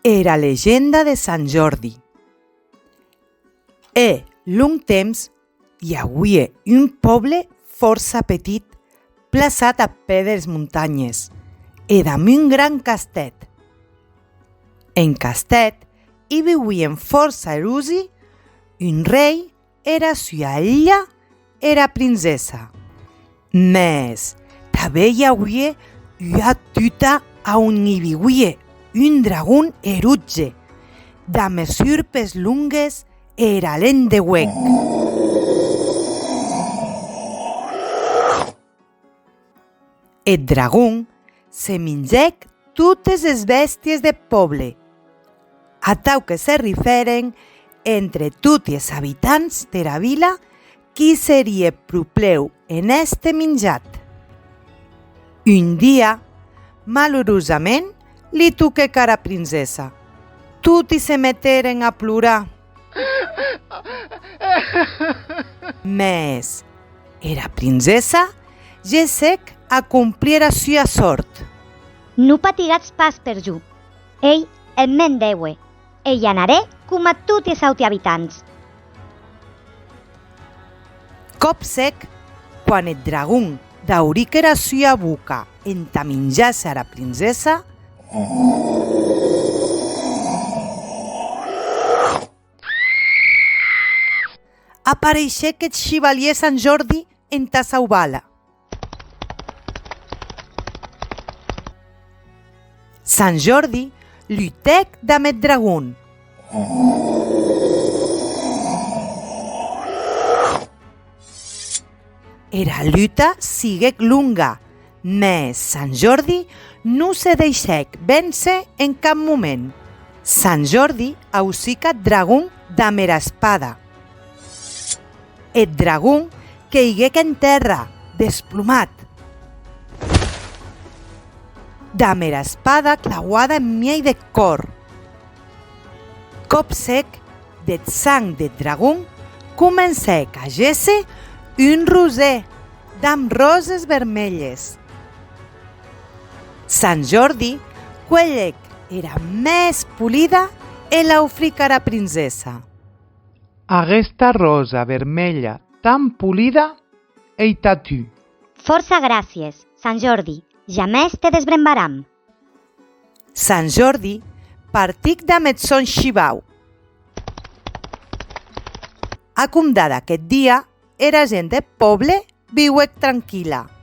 Era llegenda de Sant Jordi. Long temps hi havia un poble força petit plaçat a peu de les muntanyes e damunt un gran castet. En castet hi vivien força erusi, un rei era sua illa era princesa. Mes també hi havia una tuta on hi vivia un dragón erutge, damb es urpes lungues era lent de huec. El dragón se mengèc totes les bèsties del poble, atau que se riferen entre tots els habitants de la vila qui seria propleu en este menjat. Un dia, malorosament, li toquèc a la princesa. Tutti se meteren a plorar. Mes era princesa gessec a complir la sua sort. No patigatz pas per jo. Ei em mendeue. Ei anaré com a tots els habitants. Cop sec, quan el dragón dauric era sua boca entà menjar-se a la princesa, apareixec el xivalier Sant Jordi entà sauvar-la. Sant Jordi lutèc damb el dragón. Era luta siguec longa, mes Sant Jordi no se deixèc vèncer en cap moment. Sant Jordi ausic el dragón damb era espada. El dragón queiguec en terra, desplomat, damb era espada clauada en miei de cor. Cop sec, del sang del dragón, comencèc a gésser un roser damb roses vermelles. Sant Jordi cuelhec era més polida e l'aufic a la princesa. Aquesta rosa vermella tan polida ei tu. Força gràcies, Sant Jordi. Jamès te desbrembaram. Sant Jordi partic damb eth son xivau. A condar d'aquest dia, era gent del poble viuec tranquil·la.